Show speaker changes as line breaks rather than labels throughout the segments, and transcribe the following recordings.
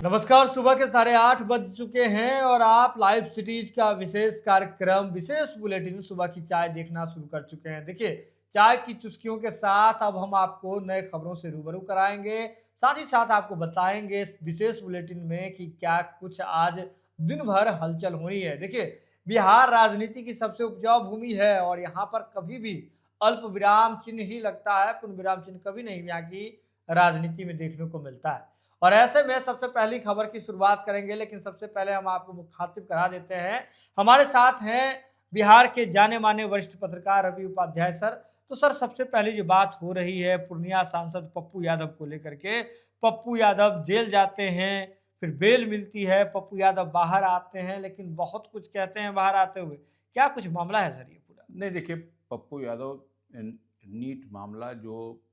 नमस्कार। सुबह के 8:30 बज चुके हैं और आप लाइव सिटीज का विशेष कार्यक्रम विशेष बुलेटिन सुबह की चाय देखना शुरू कर चुके हैं। देखिए, चाय की चुस्कियों के साथ अब हम आपको नए खबरों से रूबरू कराएंगे। साथ ही साथ आपको बताएंगे इस विशेष बुलेटिन में कि क्या कुछ आज दिन भर हलचल हो रही है। देखिए, बिहार राजनीति की सबसे उपजाऊ भूमि है और यहाँ पर कभी भी अल्प विराम चिन्ह ही लगता है, पूर्ण विराम चिन्ह कभी नहीं यहाँ की राजनीति में देखने को मिलता है। और ऐसे में सबसे पहली खबर की शुरुआत करेंगे, लेकिन सबसे पहले हम आपको मुखातिब करा देते हैं। हमारे साथ हैं बिहार के जाने माने वरिष्ठ पत्रकार रवि उपाध्याय सर। तो सर, सबसे पहली जो बात हो रही है पूर्णिया सांसद पप्पू यादव को लेकर के। पप्पू यादव जेल जाते हैं, फिर बेल मिलती है, पप्पू यादव बाहर आते हैं, लेकिन बहुत कुछ कहते हैं बाहर आते हुए। क्या कुछ मामला है सर ये पूरा?
नहीं देखिए, पप्पू यादव नीट मामला जो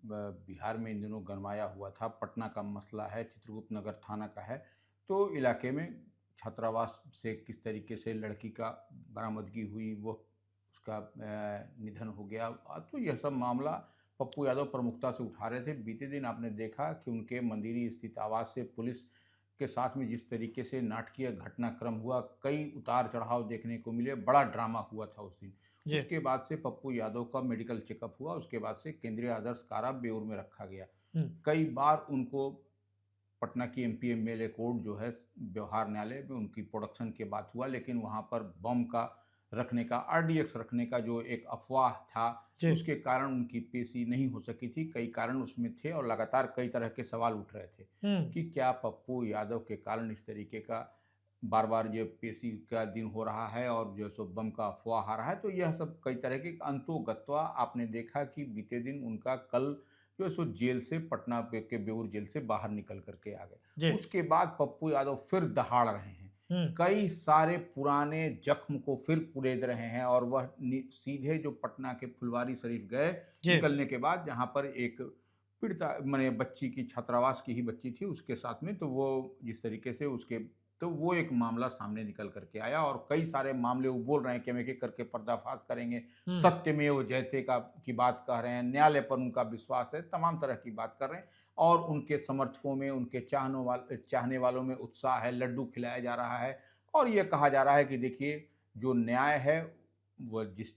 बिहार में इन दिनों गरमाया हुआ था, पटना का मसला है, चित्रगुप्त नगर थाना का है। तो इलाके में छात्रावास से किस तरीके से लड़की का बरामदगी हुई, वो उसका निधन हो गया। तो यह सब मामला पप्पू यादव प्रमुखता से उठा रहे थे। बीते दिन आपने देखा कि उनके मंदिरी स्थित आवास से पुलिस के साथ में जिस तरीके से नाटकीय घटनाक्रम हुआ, कई उतार चढ़ाव देखने को मिले, बड़ा ड्रामा हुआ था उस दिन।
जी।
उसके बाद से पप्पू यादव का मेडिकल चेकअप हुआ, उसके बाद से केंद्रीय आदर्श कारा बेऊर में रखा गया।
हम्म।
कई बार उनको पटना की एमपी एमएलए कोर्ट जो है व्यवहार न्यायालय में उनकी प्रोडक्शन के बाद हुआ, लेकिन वहाँ पर बम का रखने का, आरडीएक्स रखने का जो एक अफवाह था,
जी।
उसके कारण उनकी पेशी नहीं हो सकी थी। कई कारण उसमें थे और लगातार कई तरह के सवाल उठ रहे थे
हम्म।
कि क्या पप्पू यादव के कारण इस तरीके का बार बार ये पेशी का दिन हो रहा है और जो सो बम का अफवाह आ रहा है। तो यह सब कई तरह के अंतोगत्वा आपने देखा कि बीते दिन उनका कल जो है सो जेल से पटना के बेऊर जेल से बाहर निकल करके आ गए।
जी।
उसके बाद पप्पू यादव फिर दहाड़ रहे हैं,
हम्म।
कई सारे पुराने जख्म को फिर कुरेद रहे हैं और वह सीधे जो पटना के फुलवारी शरीफ गए,
जी।
निकलने के बाद जहाँ पर एक पीड़िता माने बच्ची की, छात्रावास की ही बच्ची थी उसके साथ में, तो वो जिस तरीके से उसके, तो वो एक मामला सामने निकल करके आया और कई सारे मामले वो बोल रहे हैं कि हम एक-एक करके पर्दाफाश करेंगे।
हम्म।
सत्यमेव जयते का की बात कह रहे हैं, न्यायालय पर उनका विश्वास है, तमाम तरह की बात कर रहे हैं और उनके समर्थकों में, उनके चाहने वालों में उत्साह है, लड्डू खिलाया जा रहा है और ये कहा जा रहा है कि देखिए, जो न्याय है, वो जिस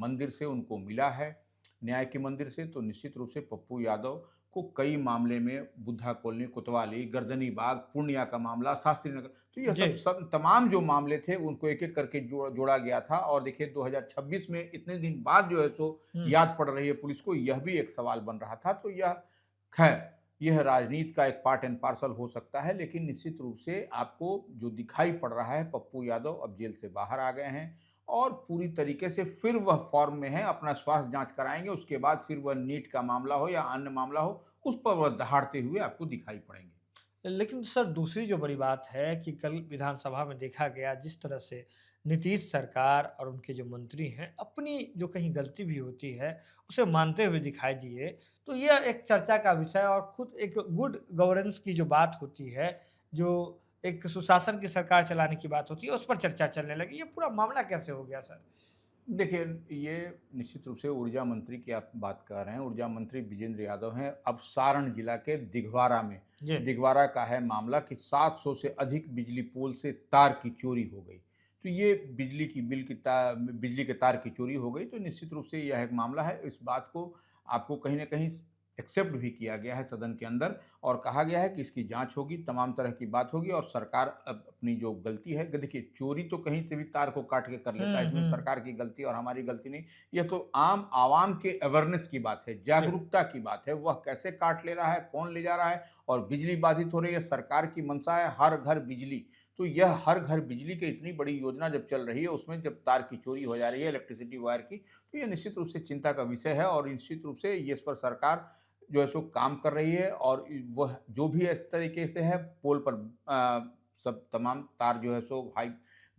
मंदिर से उनको मिला है, न्याय के मंदिर से, तो निश्चित रूप से पप्पू यादव को कई मामले में बुद्धा कॉलोनी, कोतवाली, गर्दनी बाग, पूर्णिया का मामला, शास्त्री नगर, तो ये
जी।
सब तमाम जो मामले थे उनको एक-एक करके जोड़ा गया था और देखिए 2026 में इतने दिन बाद जो है सो
हम्म।
याद पड़ रही है पुलिस को, यह भी एक सवाल बन रहा था। तो यह खैर, यह राजनीति का एक पार्ट एंड पार्सल हो सकता है, लेकिन निश्चित रूप से आपको जो दिखाई पड़ रहा है, पप्पू यादव अब जेल से बाहर आ गए हैं और पूरी तरीके से फिर वह फॉर्म में है, अपना स्वास्थ्य जाँच कराएँगे, उसके बाद फिर वह नीट का मामला हो या अन्य मामला हो, उस पर वह दहाड़ते हुए आपको दिखाई पड़ेंगे।
लेकिन सर, दूसरी जो बड़ी बात है कि कल विधानसभा में देखा गया जिस तरह से नीतीश सरकार और उनके जो मंत्री हैं अपनी जो कहीं गलती भी होती है उसे मानते हुए दिखाई दिए। तो यह एक चर्चा का विषय और खुद एक गुड गवर्नेंस की जो बात होती है, जो एक सुशासन की सरकार चलाने की बात होती है, उस पर चर्चा चलने लगी। ये पूरा मामला कैसे हो गया सर?
देखिए, ये निश्चित रूप से ऊर्जा मंत्री की आप बात कर रहे हैं, ऊर्जा मंत्री विजेंद्र यादव हैं। अब सारण जिला के दिघवारा में,
जी।
दिघवारा का है मामला कि 700 से अधिक बिजली पोल से तार की चोरी हो गई। तो ये बिजली के तार की चोरी हो गई, तो निश्चित रूप से यह एक मामला है। इस बात को आपको कहीं न कहीं एक्सेप्ट भी किया गया है सदन के अंदर और कहा गया है कि इसकी जाँच होगी, तमाम तरह की बात होगी और सरकार अब अपनी जो गलती है, देखिए चोरी तो कहीं से भी तार को काट के कर लेता है, इसमें
हम्म।
सरकार की गलती और हमारी गलती नहीं। ये तो आम आवाम के अवेयरनेस की बात है,
जी।
जागरूकता की बात है, वह कैसे काट ले रहा है, कौन ले जा रहा है और बिजली बाधित हो रही है। सरकार की मंशा है हर घर बिजली, तो यह हर घर बिजली की इतनी बड़ी योजना जब चल रही है, उसमें जब तार की चोरी हो जा रही है इलेक्ट्रिसिटी वायर की, तो ये निश्चित रूप से चिंता का विषय है और निश्चित रूप से ये इस पर सरकार जो है सो काम कर रही है और वह जो भी इस तरीके से है पोल पर सब तमाम तार जो है सो हाई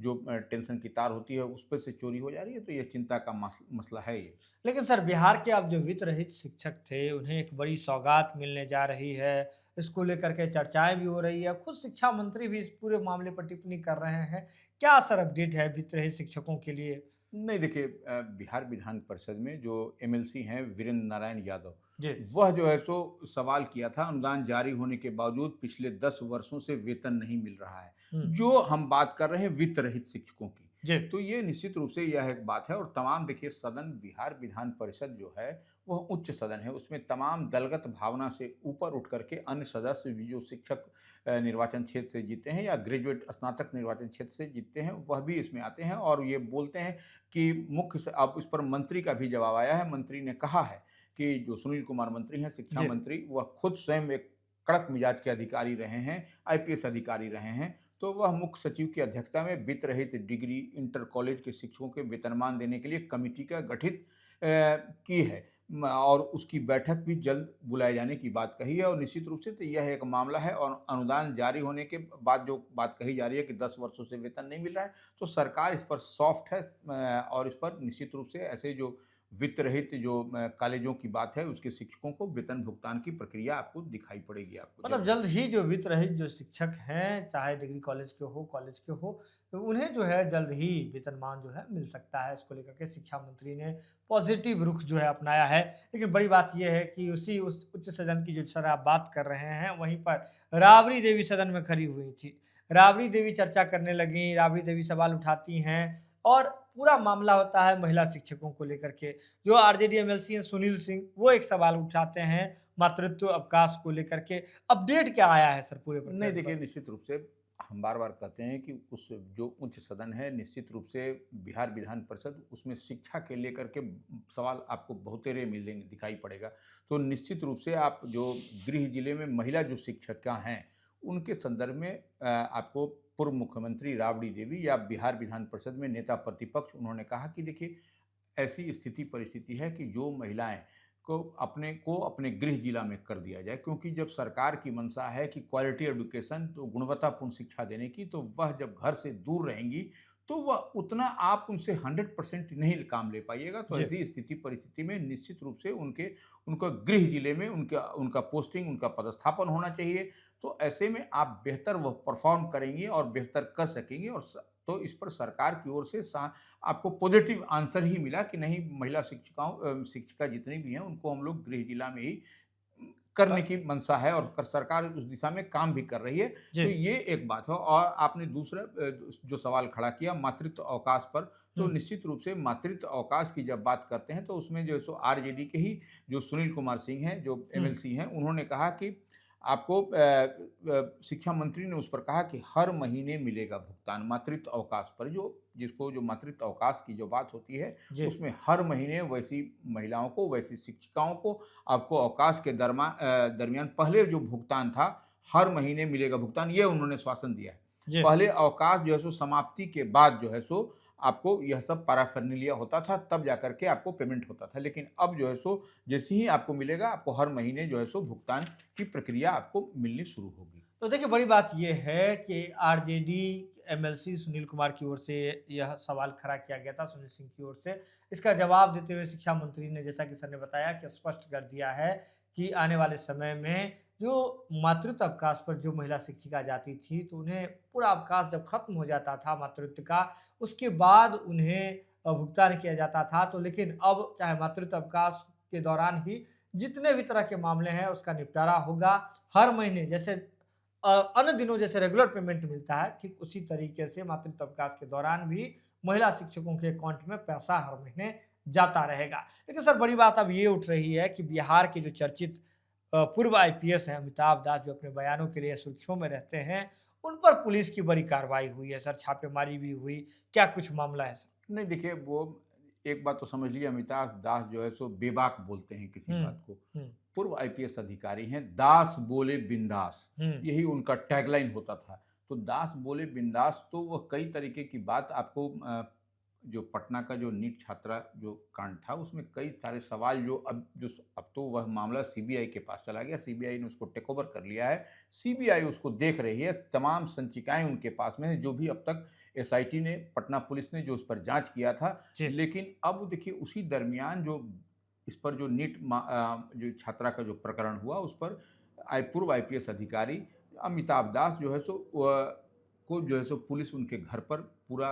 जो टेंशन की तार होती है उस पे से चोरी हो जा रही है, तो ये चिंता का मसला है ये।
लेकिन सर, बिहार के अब जो वित्त रहित शिक्षक थे, उन्हें एक बड़ी सौगात मिलने जा रही है। इसको लेकर के चर्चाएँ भी हो रही है। खुद शिक्षा मंत्री भी इस पूरे मामले पर टिप्पणी कर रहे हैं। क्या सर अपडेट है वित्त रहित शिक्षकों के लिए?
नहीं देखिए, बिहार विधान परिषद में जो एमएलसी हैं वीरेंद्र नारायण यादव,
जी।
वह जो है सो सवाल किया था, अनुदान जारी होने के बावजूद पिछले 10 वर्षों से वेतन नहीं मिल रहा है।
हुँ।
जो हम बात कर रहे हैं वित्त रहित शिक्षकों की,
जी।
तो ये निश्चित रूप से यह एक बात है। और तमाम देखिए सदन, बिहार विधान परिषद जो है वह उच्च सदन है, उसमें तमाम दलगत भावना से ऊपर उठ करके अन्य सदस्य भी जो शिक्षक निर्वाचन क्षेत्र से जीते हैं या ग्रेजुएट स्नातक निर्वाचन क्षेत्र से जीतते हैं, वह भी इसमें आते हैं और ये बोलते हैं कि मुख्य से अब इस पर मंत्री का भी जवाब आया है। मंत्री ने कहा है कि जो सुनील कुमार मंत्री हैं, शिक्षा
जी।
मंत्री, वह खुद स्वयं एक कड़क मिजाज के अधिकारी रहे हैं, आईपीएस अधिकारी रहे हैं। तो वह मुख्य सचिव की अध्यक्षता में वित्त रहित डिग्री इंटर कॉलेज के शिक्षकों के वेतनमान देने के लिए कमिटी का गठित की है। और उसकी बैठक भी जल्द बुलाए जाने की बात कही है। और निश्चित रूप से तो यह एक मामला है और अनुदान जारी होने के बाद जो बात कही जा रही है कि 10 वर्षों से वेतन नहीं मिल रहा है, तो सरकार इस पर सॉफ्ट है। और इस पर निश्चित रूप से ऐसे जो वित्त रहित जो कॉलेजों की बात है, उसके शिक्षकों को वेतन भुगतान की प्रक्रिया आपको दिखाई पड़ेगी, आपको
मतलब
जल्द।
जल्द ही जो वित्त रहित जो शिक्षक हैं, चाहे डिग्री कॉलेज के हो, कॉलेज के हो, तो उन्हें जो है जल्द ही वेतनमान जो है मिल सकता है। इसको लेकर के शिक्षा मंत्री ने पॉजिटिव रुख जो है अपनाया है। लेकिन बड़ी बात ये है कि उसी उस उच्च सदन की जो सर आप बात कर रहे हैं, वहीं पर राबड़ी देवी सदन में खड़ी हुई थी। राबड़ी देवी चर्चा करने लगीं, राबड़ी देवी सवाल उठाती हैं और पूरा मामला होता है महिला शिक्षकों को लेकर के। जो आरजेडी एमएलसी हैं सुनील सिंह, वो एक सवाल उठाते हैं मातृत्व अवकाश को लेकर के। अपडेट क्या आया है सर पूरे
नहीं
प्रकरण
देखिए,
पर?
निश्चित रूप से हम बार-बार कहते हैं कि उस जो उच्च सदन है, निश्चित रूप से बिहार विधान परिषद, उसमें शिक्षा के लेकर के सवाल आपको बहुतेरे मिलेंगे, दिखाई पड़ेगा। तो निश्चित रूप से आप जो गृह जिले में महिला जो शिक्षिका हैं, उनके संदर्भ में आपको पूर्व मुख्यमंत्री राबड़ी देवी या बिहार विधान परिषद में नेता प्रतिपक्ष, उन्होंने कहा कि देखिए ऐसी स्थिति परिस्थिति है कि जो महिलाएं को अपने गृह जिला में कर दिया जाए, क्योंकि जब सरकार की मंशा है कि क्वालिटी एजुकेशन, तो गुणवत्तापूर्ण शिक्षा देने की, तो वह जब घर से दूर रहेंगी तो वह उतना आप उनसे 100% नहीं काम ले पाइएगा। तो
जी।
ऐसी स्थिति परिस्थिति में निश्चित रूप से उनका गृह जिले में उनका उनका पोस्टिंग, उनका पदस्थापन होना चाहिए। तो ऐसे में आप बेहतर वह परफॉर्म करेंगे और बेहतर कर सकेंगे। और तो इस पर सरकार की ओर से आपको पॉजिटिव आंसर ही मिला कि नहीं, महिला शिक्षिका जितनी भी हैं उनको हम लोग गृह जिला में ही
अ,
करने की मंशा है और सरकार उस दिशा में काम भी कर रही है।
जी।
तो ये एक बात है। और आपने दूसरा जो सवाल खड़ा किया मातृत्व अवकाश पर, तो
हुँ,
निश्चित रूप से मातृत्व अवकाश की जब बात करते हैं तो उसमें जो है सो आरजेडी के ही जो सुनील कुमार सिंह हैं, जो
हुँ।
एमएलसी हैं, उन्होंने कहा कि आपको शिक्षा मंत्री ने उस पर कहा कि हर महीने मिलेगा भुगतान मातृत्व अवकाश पर। जो मातृत्व अवकाश की जो बात होती है,
जी।
उसमें हर महीने वैसी महिलाओं को, वैसी शिक्षिकाओं को आपको अवकाश के दरमियान पहले जो भुगतान था, हर महीने मिलेगा भुगतान, ये उन्होंने श्वासन दिया है।
जी।
पहले अवकाश जो है सो समाप्ति के बाद जो है सो आपको यह सब पैराफर्नालिया होता था, तब जाकर के आपको पेमेंट होता था। लेकिन अब जो है सो जैसे ही आपको मिलेगा, आपको हर महीने जो है सो भुगतान की प्रक्रिया आपको मिलनी शुरू होगी।
तो देखिए बड़ी बात ये है कि आरजेडी एमएलसी सुनील कुमार की ओर से यह सवाल खड़ा किया गया था सुनील सिंह की ओर से। इसका जवाब देते हुए शिक्षा मंत्री ने, जैसा कि सर ने बताया, कि स्पष्ट कर दिया है कि आने वाले समय में जो मातृत्व अवकाश पर जो महिला शिक्षिका जाती थी, तो उन्हें पूरा अवकाश जब खत्म हो जाता था मातृत्व का, उसके बाद उन्हें भुगतान किया जाता था। तो लेकिन अब चाहे मातृत्व अवकाश के दौरान ही जितने भी तरह के मामले हैं उसका निपटारा होगा। हर महीने जैसे अन्य दिनों जैसे रेगुलर पेमेंट मिलता है, ठीक उसी तरीके से मातृत्व अवकाश के दौरान भी महिला शिक्षकों के अकाउंट में पैसा हर महीने जाता रहेगा। लेकिन सर बड़ी बात अब ये उठ रही है कि बिहार के जो चर्चित पूर्व आईपीएस हैं अमिताभ दास, जो अपने बयानों के लिए सुर्खियों में रहते हैं, उन पर पुलिस की बड़ी कार्रवाई हुई है सर, छापेमारी भी हुई। क्या कुछ मामला है सर?
नहीं देखिए, वो एक बात तो समझ लीजिए, अमिताभ दास जो है सो बेबाक बोलते हैं किसी
हुँ,
बात को।
हुँ,
पूर्व आईपीएस अधिकारी हैं, दास बोले बिंदास,
हुँ।
यही उनका टैगलाइन होता था। तो दास बोले बिंदास, तो वह कई तरीके की बात आपको जो पटना का जो नीट छात्रा जो कांड था, उसमें कई सारे सवाल अब तो वह मामला सीबीआई के पास चला गया, सीबीआई ने उसको टेक ओवर कर लिया है। सीबीआई उसको देख रही है, तमाम संचिकाएँ उनके पास में हैं, जो भी अब तक एसआईटी ने, पटना पुलिस ने जो उस पर जाँच किया था।
जी।
लेकिन अब देखिए उसी दरमियान जो इस पर जो जो छात्रा का जो प्रकरण हुआ, उस पर पूर्व आईपीएस अधिकारी अमिताभ दास जो है सो को जो है सो पुलिस उनके घर पर पूरा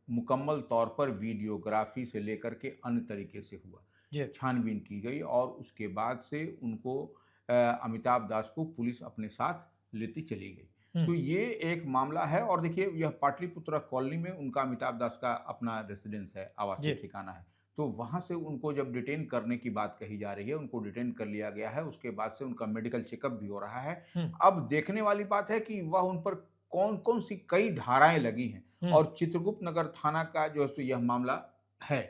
मुकम्मल तौर पर वीडियोग्राफी से लेकर के अन्य तरीके से हुआ।
जी।
छानबीन की गई और उसके बाद से उनको अमिताभ दास को पुलिस अपने साथ लेती चली गई।
हुँ।
तो ये एक मामला है और देखिए यह पाटलिपुत्रा कॉलोनी में उनका अमिताभ दास का अपना रेसिडेंस है, आवासीय
जी।
ठिकाना है। तो वहाँ से उनको जब डिटेन करने की बात कही जा रही है, उनको डिटेन कर लिया गया है, उसके बाद से उनका मेडिकल चेकअप भी हो रहा है।
हुँ।
अब देखने वाली बात है कि वह उन पर कौन-कौन सी कई धाराएँ लगी हैं
हुँ।
और चित्रगुप्त नगर थाना का जो है सो यह मामला है।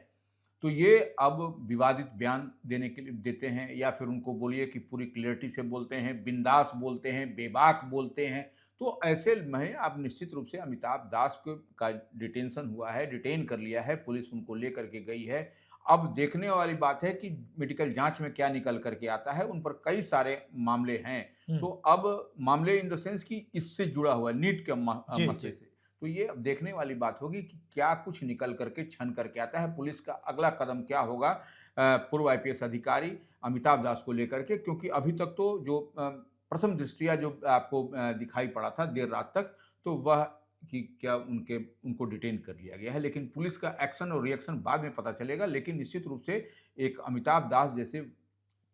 तो ये अब विवादित बयान देने के लिए देते हैं या फिर उनको बोलिए कि पूरी क्लैरिटी से बोलते हैं, बिंदास बोलते हैं, बेबाक बोलते हैं। तो ऐसे में अब निश्चित रूप से अमिताभ दास को का डिटेंशन हुआ है, डिटेन कर लिया है, पुलिस उनको लेकर के गई है। अब देखने वाली बात है कि मेडिकल जाँच में क्या निकल कर के आता है, उन पर कई सारे मामले हैं।
हुँ।
तो अब मामले इन द सेंस कि इससे जुड़ा हुआ है, नीट के
जी,
मसले
जी।
से। तो ये अब देखने वाली बात होगी कि क्या कुछ निकल करके छन करके आता है, पुलिस का अगला कदम क्या होगा पूर्व आईपीएस अधिकारी अमिताभ दास को लेकर के क्योंकि अभी तक तो जो प्रथम दृष्टया जो आपको दिखाई पड़ा था देर रात तक, तो वह कि क्या उनको डिटेन कर लिया गया है। लेकिन पुलिस का एक्शन और रिएक्शन बाद में पता चलेगा, लेकिन निश्चित रूप से एक अमिताभ दास जैसे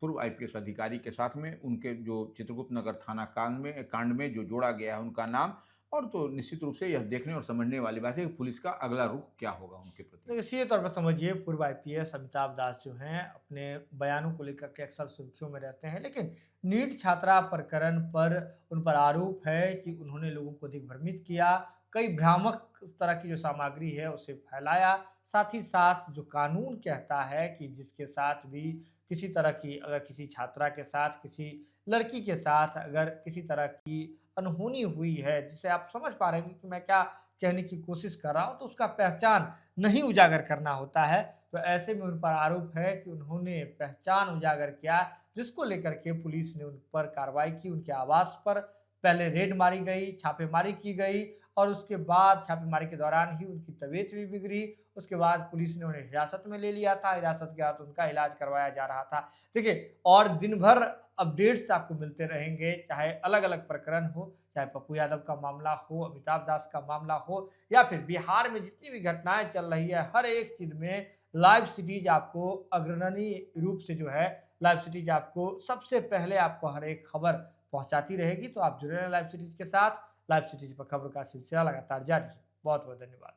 पूर्व आईपीएस अधिकारी के साथ में उनके जो चित्रगुप्त नगर थाना कांड में जो जोड़ा गया है उनका नाम और तो निश्चित रूप से यह देखने और समझने वाली बात है कि पुलिस का अगला रुख क्या होगा उनके प्रति।
देखिए, सीधे तौर पर समझिए पूर्व आईपीएस अमिताभ दास जो हैं अपने बयानों को लेकर के अक्सर सुर्खियों में रहते हैं, लेकिन नीट छात्रा प्रकरण पर उन पर आरोप है कि उन्होंने लोगों को दिग्भ्रमित किया, कई भ्रामक तरह की जो सामग्री है उसे फैलाया, साथ ही साथ जो कानून कहता है कि जिसके साथ भी किसी तरह की अगर किसी छात्रा के साथ, किसी लड़की के साथ अगर किसी तरह की अनहोनी हुई है, जिसे आप समझ पा रहे हैं कि मैं क्या कहने की कोशिश कर रहा हूँ, तो उसका पहचान नहीं उजागर करना होता है। तो ऐसे में उन पर आरोप है कि उन्होंने पहचान उजागर किया, जिसको लेकर के पुलिस ने उन पर कार्रवाई की। उनके आवास पर पहले रेड मारी गई, छापेमारी की गई और उसके बाद छापेमारी के दौरान ही उनकी तबीयत भी बिगड़ी। उसके बाद पुलिस ने उन्हें हिरासत में ले लिया था, हिरासत के बाद उनका इलाज करवाया जा रहा था। देखिए और दिन भर अपडेट्स आपको मिलते रहेंगे, चाहे अलग-अलग प्रकरण हो, चाहे पप्पू यादव का मामला हो, अमिताभ दास का मामला हो या फिर बिहार में जितनी भी घटनाएँ चल रही है, हर एक चीज़ में लाइव सिटीज़ आपको अग्रणी रूप से जो है, लाइव सिटीज़ आपको सबसे पहले आपको हर एक खबर पहुँचाती रहेगी। तो आप जुड़े रहें लाइव सिटीज़ के साथ। लाइव सिटीज़ पर खबर का सिलसिला लगातार जारी है। बहुत-बहुत धन्यवाद।